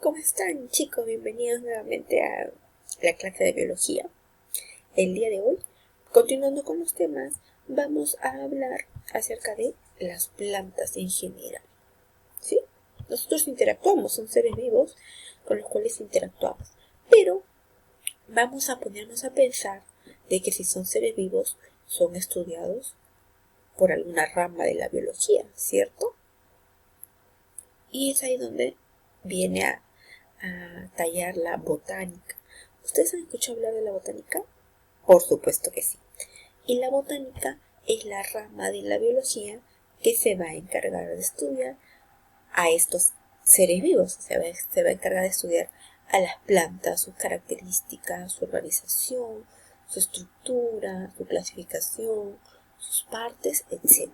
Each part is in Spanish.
¿Cómo están, chicos? Bienvenidos nuevamente a la clase de biología. El día de hoy, continuando con los temas, vamos a hablar acerca de las plantas en general. ¿Sí? Nosotros interactuamos, son seres vivos con los cuales interactuamos, pero vamos a ponernos a pensar de que si son seres vivos, son estudiados por alguna rama de la biología, ¿cierto? Y es ahí donde viene a tallar la botánica. ¿Ustedes han escuchado hablar de la botánica? Por supuesto que sí. Y la botánica es la rama de la biología que se va a encargar de estudiar a estos seres vivos. Se va a encargar de estudiar a las plantas, sus características, su organización, su estructura, su clasificación, sus partes, etc.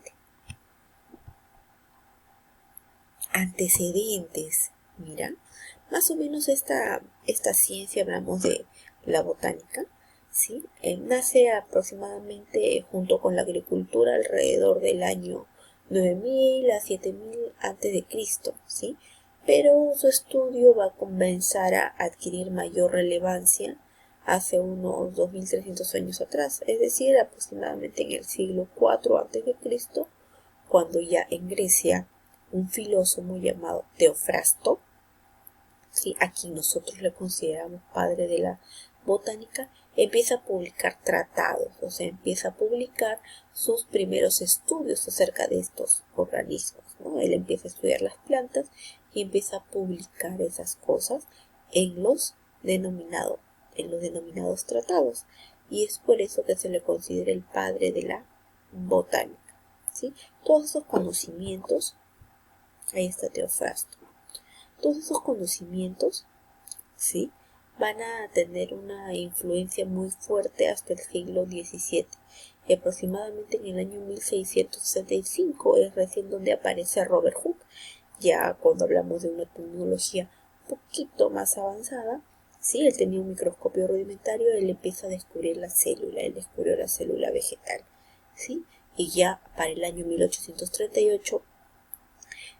Antecedentes. Mira, más o menos esta ciencia, hablamos de la botánica, ¿sí? Nace aproximadamente junto con la agricultura alrededor del año 9000 a 7000 antes de Cristo, ¿sí? Pero su estudio va a comenzar a adquirir mayor relevancia hace unos 2300 años atrás, es decir, aproximadamente en el siglo IV antes de Cristo, cuando ya en Grecia un filósofo llamado Teofrasto, ¿sí?, a quien nosotros le consideramos padre de la botánica, empieza a publicar tratados, o sea, empieza a publicar sus primeros estudios acerca de estos organismos, ¿no? Él empieza a estudiar las plantas y empieza a publicar esas cosas en los denominados tratados, y es por eso que se le considera el padre de la botánica, ¿sí? Todos esos conocimientos, ahí está Teofrasto. Todos esos conocimientos, ¿sí?, van a tener una influencia muy fuerte hasta el siglo XVII. Y aproximadamente en el año 1665 es recién donde aparece Robert Hooke. Ya cuando hablamos de una tecnología un poquito más avanzada, ¿sí?, él tenía un microscopio rudimentario, él empieza a descubrir la célula, él descubrió la célula vegetal, ¿sí? Y ya para el año 1838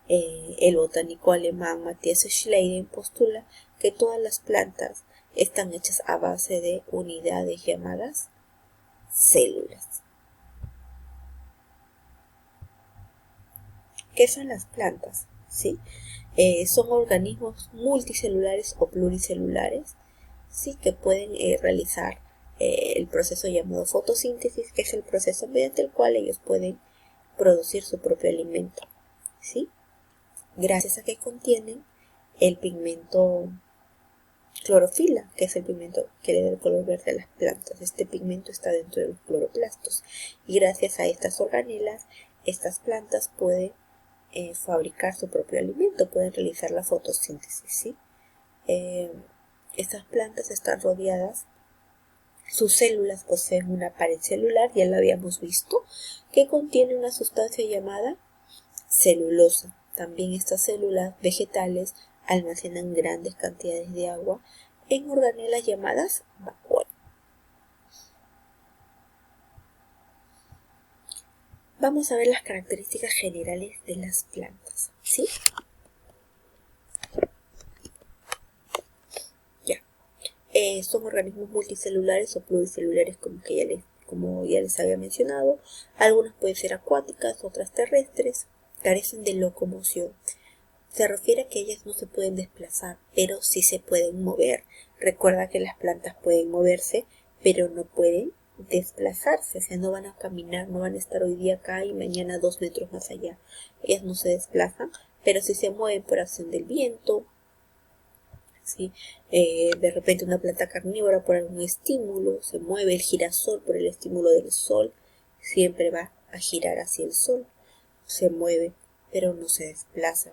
el botánico alemán Matthias Schleiden postula que todas las plantas están hechas a base de unidades llamadas células. ¿Qué son las plantas? ¿Sí? Son organismos multicelulares o pluricelulares, ¿sí?, que pueden realizar el proceso llamado fotosíntesis, que es el proceso mediante el cual ellos pueden producir su propio alimento, ¿sí?, gracias a que contienen el pigmento clorofila, que es el pigmento que le da el color verde a las plantas. Este pigmento está dentro de los cloroplastos y gracias a estas organelas, estas plantas pueden fabricar su propio alimento, pueden realizar la fotosíntesis, ¿sí? Estas plantas están rodeadas, sus células poseen una pared celular, ya lo habíamos visto, que contiene una sustancia llamada celulosa. También estas células vegetales almacenan grandes cantidades de agua en organelas llamadas vacuolas. Vamos a ver las características generales de las plantas, ¿sí? Ya. Son organismos multicelulares o pluricelulares, como ya les había mencionado. Algunas pueden ser acuáticas, otras terrestres. Carecen de locomoción. Se refiere a que ellas no se pueden desplazar, pero sí se pueden mover. Recuerda que las plantas pueden moverse, pero no pueden desplazarse. O sea, no van a caminar, no van a estar hoy día acá y mañana 2 metros más allá. Ellas no se desplazan, pero sí se mueven por acción del viento, ¿sí? De repente una planta carnívora por algún estímulo se mueve. El girasol por el estímulo del sol siempre va a girar hacia el sol. Se mueve, pero no se desplaza,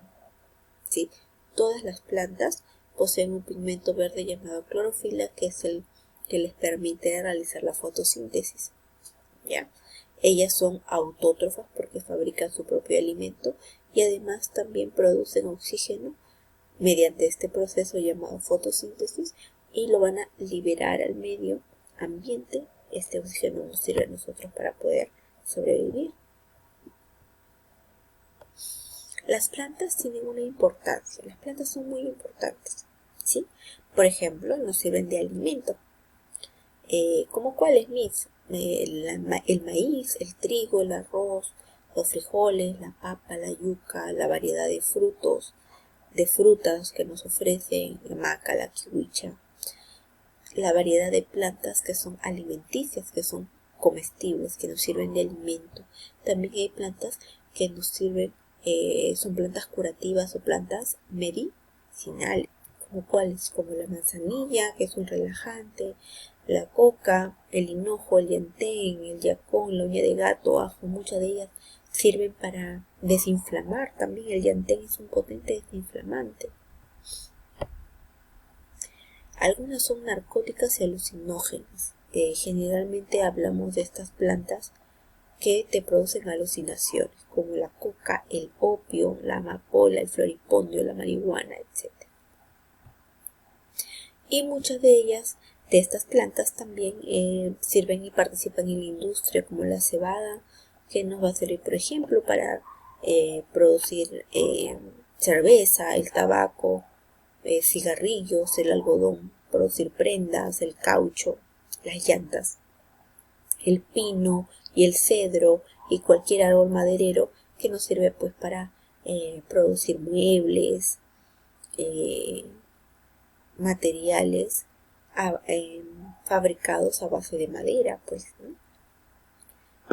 ¿sí? Todas las plantas poseen un pigmento verde llamado clorofila, que es el que les permite realizar la fotosíntesis, ¿ya? Ellas son autótrofas porque fabrican su propio alimento y además también producen oxígeno mediante este proceso llamado fotosíntesis y lo van a liberar al medio ambiente. Este oxígeno nos sirve a nosotros para poder sobrevivir. Las plantas tienen una importancia, las plantas son muy importantes, ¿sí? Por ejemplo, nos sirven de alimento. ¿Cómo cuáles, Miss? El maíz, el trigo, el arroz, los frijoles, la papa, la yuca, la variedad de frutos, de frutas que nos ofrecen la maca, la kiwicha, la variedad de plantas que son alimenticias, que son comestibles, que nos sirven de alimento. También hay plantas que nos sirven, son plantas curativas o plantas medicinales, como cuáles, como la manzanilla, que es un relajante, la coca, el hinojo, el llantén, el yacón, la uña de gato, ajo, muchas de ellas sirven para desinflamar. También el llantén es un potente desinflamante. Algunas son narcóticas y alucinógenas. Generalmente hablamos de estas plantas que te producen alucinaciones, como la coca, el opio, la amapola, el floripondio, la marihuana, etc. Y muchas de ellas, de estas plantas, también sirven y participan en la industria, como la cebada, que nos va a servir, por ejemplo, para producir cerveza, el tabaco, cigarrillos, el algodón, producir prendas, el caucho, las llantas, el pino y el cedro y cualquier árbol maderero que nos sirve pues para producir muebles, materiales fabricados a base de madera, pues, ¿no?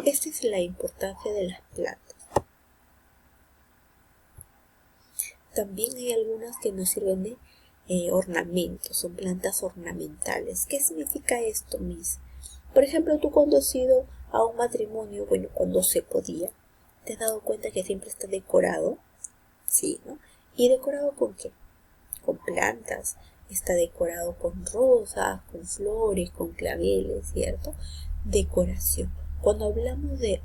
Esta es la importancia de las plantas. También hay algunas que nos sirven de ornamentos, son plantas ornamentales. ¿Qué significa esto, Miss? Por ejemplo, tú cuando has ido a un matrimonio, bueno, cuando se podía, ¿te has dado cuenta que siempre está decorado? Sí, ¿no? ¿Y decorado con qué? Con plantas. Está decorado con rosas, con flores, con claveles, ¿cierto? Decoración. Cuando hablamos de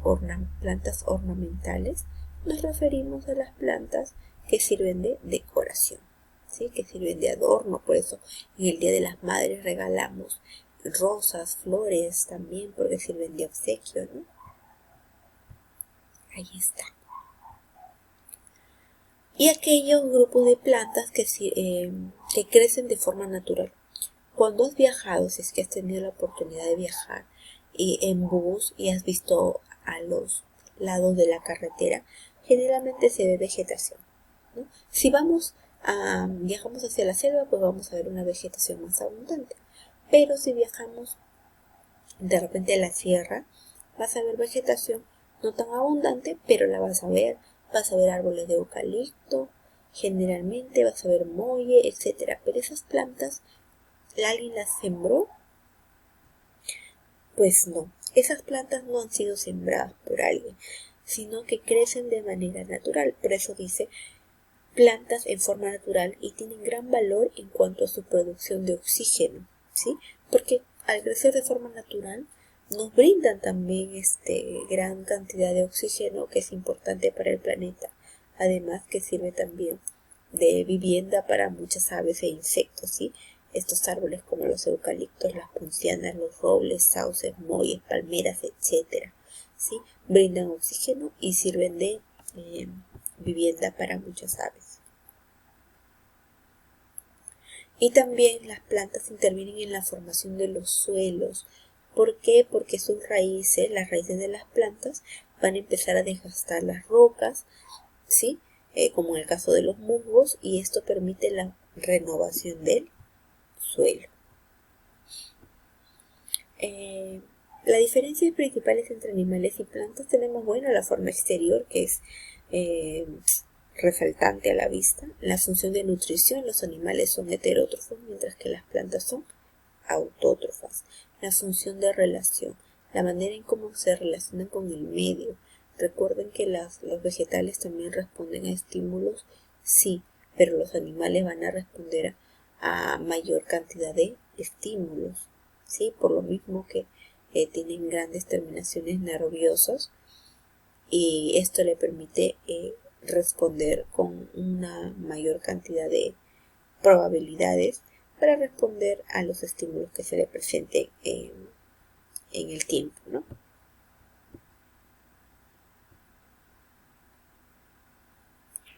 plantas ornamentales, nos referimos a las plantas que sirven de decoración, ¿sí? Que sirven de adorno. Por eso en el Día de las Madres regalamos rosas, flores también, porque sirven de obsequio, ¿no? Ahí está. Y aquellos grupos de plantas que crecen de forma natural. Cuando has viajado, si es que has tenido la oportunidad de viajar en bus y has visto a los lados de la carretera, generalmente se ve vegetación, ¿no? Si viajamos hacia la selva, pues vamos a ver una vegetación más abundante. Pero si viajamos de repente a la sierra, vas a ver vegetación no tan abundante, pero la vas a ver. Vas a ver árboles de eucalipto, generalmente vas a ver molle, etcétera. Pero esas plantas, ¿alguien las sembró? Pues no, esas plantas no han sido sembradas por alguien, sino que crecen de manera natural. Por eso dice plantas en forma natural y tienen gran valor en cuanto a su producción de oxígeno, ¿sí? Porque al crecer de forma natural nos brindan también gran cantidad de oxígeno que es importante para el planeta. Además que sirve también de vivienda para muchas aves e insectos, ¿sí? Estos árboles como los eucaliptos, las poncianas, los robles, sauces, molles, palmeras, etcétera, ¿sí? Brindan oxígeno y sirven de vivienda para muchas aves. Y también las plantas intervienen en la formación de los suelos. ¿Por qué? Porque sus raíces, las raíces de las plantas, van a empezar a desgastar las rocas, ¿sí? Como en el caso de los musgos, y esto permite la renovación del suelo. La diferencia principal entre animales y plantas tenemos, bueno, la forma exterior, que es resaltante a la vista. La función de nutrición, los animales son heterótrofos, mientras que las plantas son autótrofas. La función de relación, la manera en cómo se relacionan con el medio. Recuerden que los vegetales también responden a estímulos, sí, pero los animales van a responder a mayor cantidad de estímulos, ¿sí? Por lo mismo que tienen grandes terminaciones nerviosas y esto le permite responder con una mayor cantidad de probabilidades para responder a los estímulos que se le presenten en el tiempo, ¿no?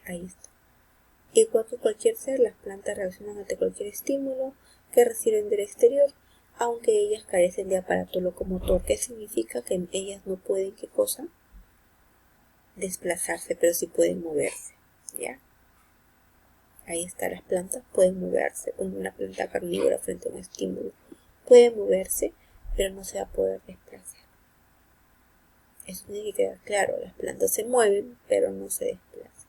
Ahí está. Igual que cualquier ser, las plantas reaccionan ante cualquier estímulo que reciben del exterior, aunque ellas carecen de aparato locomotor. ¿Qué significa? Que ellas no pueden, ¿qué cosa? Desplazarse, pero sí pueden moverse, ¿ya? Ahí está, las plantas pueden moverse. Una planta carnívora frente a un estímulo puede moverse, pero no se va a poder desplazar. Eso tiene que quedar claro. Las plantas se mueven, pero no se desplazan.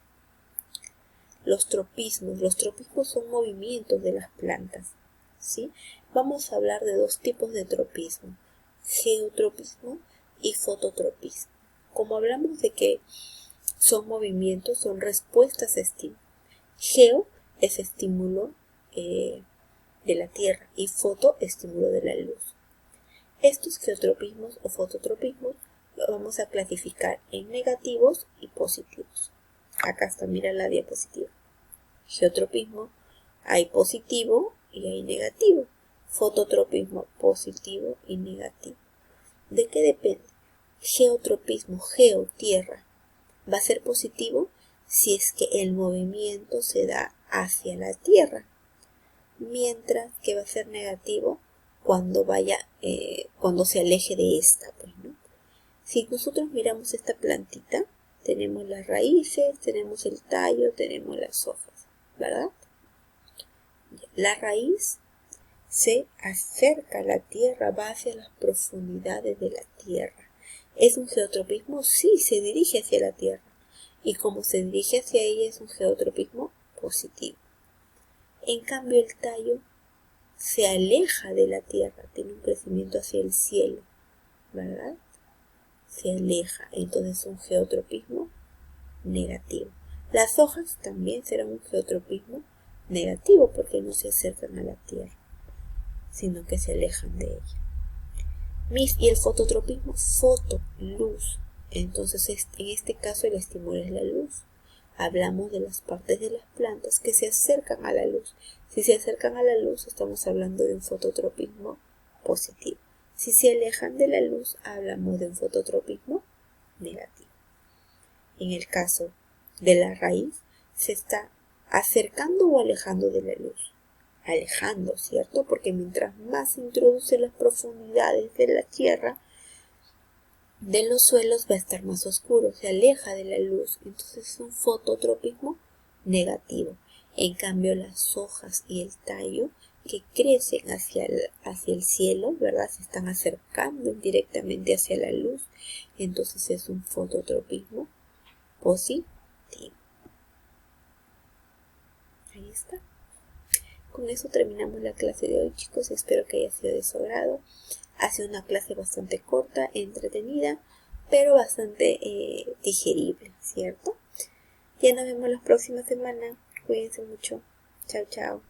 Los tropismos. Los tropismos son movimientos de las plantas, ¿sí? Vamos a hablar de dos tipos de tropismo: geotropismo y fototropismo. Como hablamos de que son movimientos, son respuestas a estímulos. Geo es estímulo de la tierra y foto estímulo de la luz. Estos geotropismos o fototropismos los vamos a clasificar en negativos y positivos. Acá está, mira la diapositiva. Geotropismo, hay positivo y hay negativo. Fototropismo, positivo y negativo. ¿De qué depende? Geotropismo, geo, tierra, va a ser positivo si es que el movimiento se da hacia la tierra, mientras que va a ser negativo cuando cuando se aleje de esta, pues, ¿no? Si nosotros miramos esta plantita, tenemos las raíces, tenemos el tallo, tenemos las hojas, ¿verdad? La raíz se acerca a la tierra, va hacia las profundidades de la tierra. ¿Es un geotropismo? Sí, se dirige hacia la tierra. Y como se dirige hacia ella, es un geotropismo positivo. En cambio, el tallo se aleja de la tierra, tiene un crecimiento hacia el cielo, ¿verdad? Se aleja, entonces es un geotropismo negativo. Las hojas también serán un geotropismo negativo porque no se acercan a la tierra, sino que se alejan de ella. Y el fototropismo, foto, luz. Entonces, en este caso el estímulo es la luz. Hablamos de las partes de las plantas que se acercan a la luz. Si se acercan a la luz, estamos hablando de un fototropismo positivo. Si se alejan de la luz, hablamos de un fototropismo negativo. En el caso de la raíz, se está acercando o alejando de la luz. Alejando, ¿cierto? Porque mientras más se introduce en las profundidades de la tierra, de los suelos, va a estar más oscuro, se aleja de la luz, entonces es un fototropismo negativo. En cambio, las hojas y el tallo que crecen hacia el cielo, ¿verdad? Se están acercando directamente hacia la luz, entonces es un fototropismo positivo. Ahí está. Con eso terminamos la clase de hoy, chicos. Espero que haya sido de su agrado. Ha sido una clase bastante corta, entretenida, pero bastante digerible, ¿cierto? Ya nos vemos la próxima semana. Cuídense mucho. Chao, chao.